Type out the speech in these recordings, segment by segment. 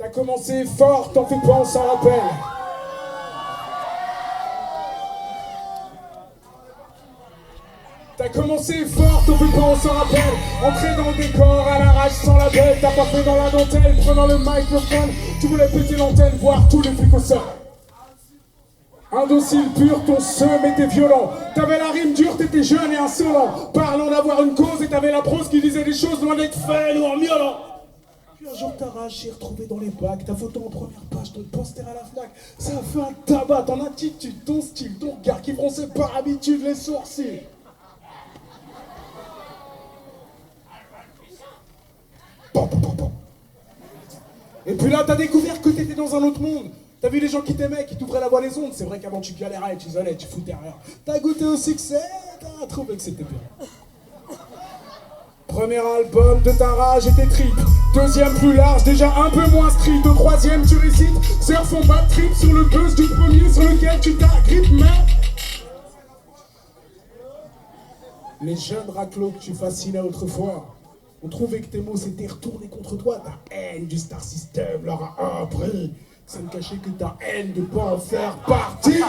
T'as commencé fort, t'en fais pas, on s'en rappelle. T'as commencé fort, t'en fais pas, on s'en rappelle. Entré dans le décor, à l'arrache sans la bête. T'as pas fait dans la dentelle, prenant le microphone. Tu voulais péter l'antenne, voir tous les flics au sol. Indocile pur, ton seum était violent. T'avais la rime dure, t'étais jeune et insolent. Parlant d'avoir une cause et t'avais la prose qui disait des choses loin d'être faible ou en miaulant. Puis un jour t'as arraché, retrouvé dans les bacs, ta photo en première page, ton poster à la Fnac. Ça a fait un tabac, ton attitude, ton style, ton regard qui fronçait par habitude les sourcils. Et puis là, t'as découvert que t'étais dans un autre monde. T'as vu les gens qui t'aimaient, qui t'ouvraient la voie des ondes. C'est vrai qu'avant tu galérais, tu isolais, tu foutais rien. T'as goûté au succès, t'as trouvé que c'était bien. Premier album de ta rage et tes tripes. Deuxième plus large, déjà un peu moins street. Au troisième tu récites, surf en bad trip sur le buzz du premier sur lequel tu t'agrippes. Mais les jeunes raclos que tu fascinais autrefois ont trouvé que tes mots s'étaient retournés contre toi. Ta haine du star system leur a appris. Ça me cachait que ta haine de pas en faire partie.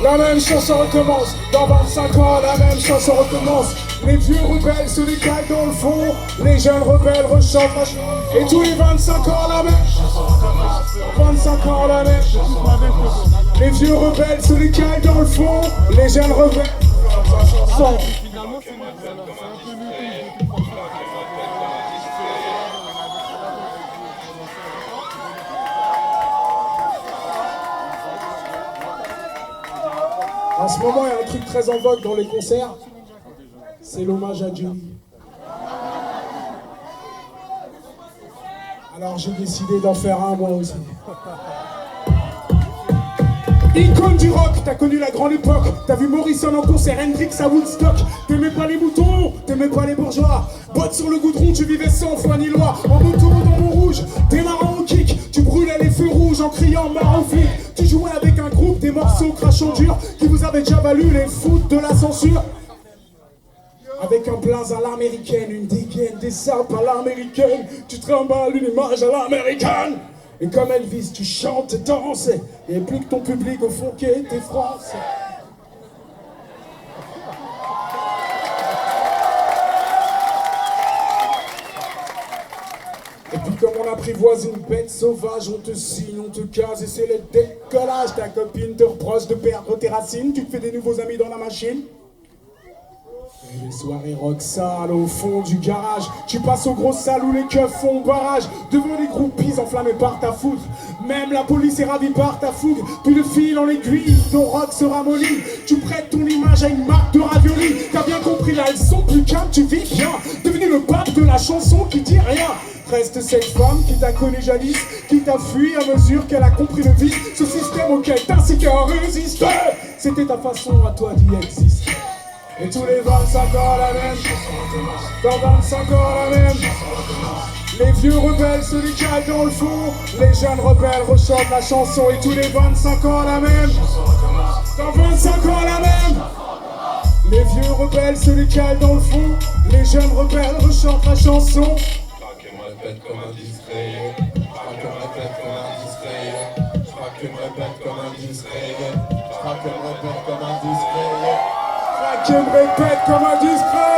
La même chanson recommence. Dans 25 ans, la même chanson recommence. Les vieux rebelles se décalent dans le fond. Les jeunes rebelles rechantent la chanson. Et tous les 25 ans, la même chanson recommence. 25 ans, la même chanson recommence. Les vieux rebelles se décalent dans le fond. Les jeunes rebelles chanson. Finalement, c'est un peu mieux que En ce moment, il y a un truc très en vogue dans les concerts, c'est l'hommage à Johnny. Alors j'ai décidé d'en faire un moi aussi. Icône du rock, t'as connu la grande époque. T'as vu Morrison en concert, Hendrix à Woodstock. T'aimais pas les moutons, t'aimais pas les bourgeois. Botte sur le goudron, tu vivais sans foi ni loi. En moto dans Montrouge, t'es marrant au kick. Tu brûlais les feux rouges en criant marre aux flics. Tu jouais avec un groupe, des morceaux crachant dur qui vous avaient déjà valu les foutes de la censure. Avec un blaze à l'américaine, une dégaine, des sapes à l'américaine. Tu trimbales une image à l'américaine. Et comme Elvis, tu chantes et danses. Et plus que ton public au fond qui était français. Et puis comme on apprivoise une bête sauvage, on te signe, on te case et c'est le décollage. Ta copine te reproche de perdre tes racines, tu te fais des nouveaux amis dans la machine. Et les soirées rock sales au fond du garage. Tu passes aux grosses salles où les keufs font barrage. Devant les groupies enflammés par ta foudre. Même la police est ravie par ta fougue. Puis de fil en aiguille, ton rock se ramollit. Tu prêtes ton image à une marque de ravioli. T'as bien compris la leçon, plus calme, tu vis bien. Devenu le pape de la chanson qui dit rien. Reste cette femme qui t'a connu jadis, qui t'a fui à mesure qu'elle a compris le vice. Ce système auquel t'ainsais qu'à résister. C'était ta façon à toi d'y exister. Et tous les 25 ans la même chanson. Dans 25 ans la même chanson. Les vieux rebelles se décalent dans le fond. Les jeunes rebelles rechantent la chanson. Et tous les 25 ans la même chanson. Dans 25 ans la même. Les vieux rebelles se décalent dans le fond. Les jeunes rebelles rechantent la chanson. J'craque et me répète comme un discret. J'craque et me répète comme un discret. J'craque et me répète comme un discret. J'craque et me répète comme un discret. Qui me répète comme un discret.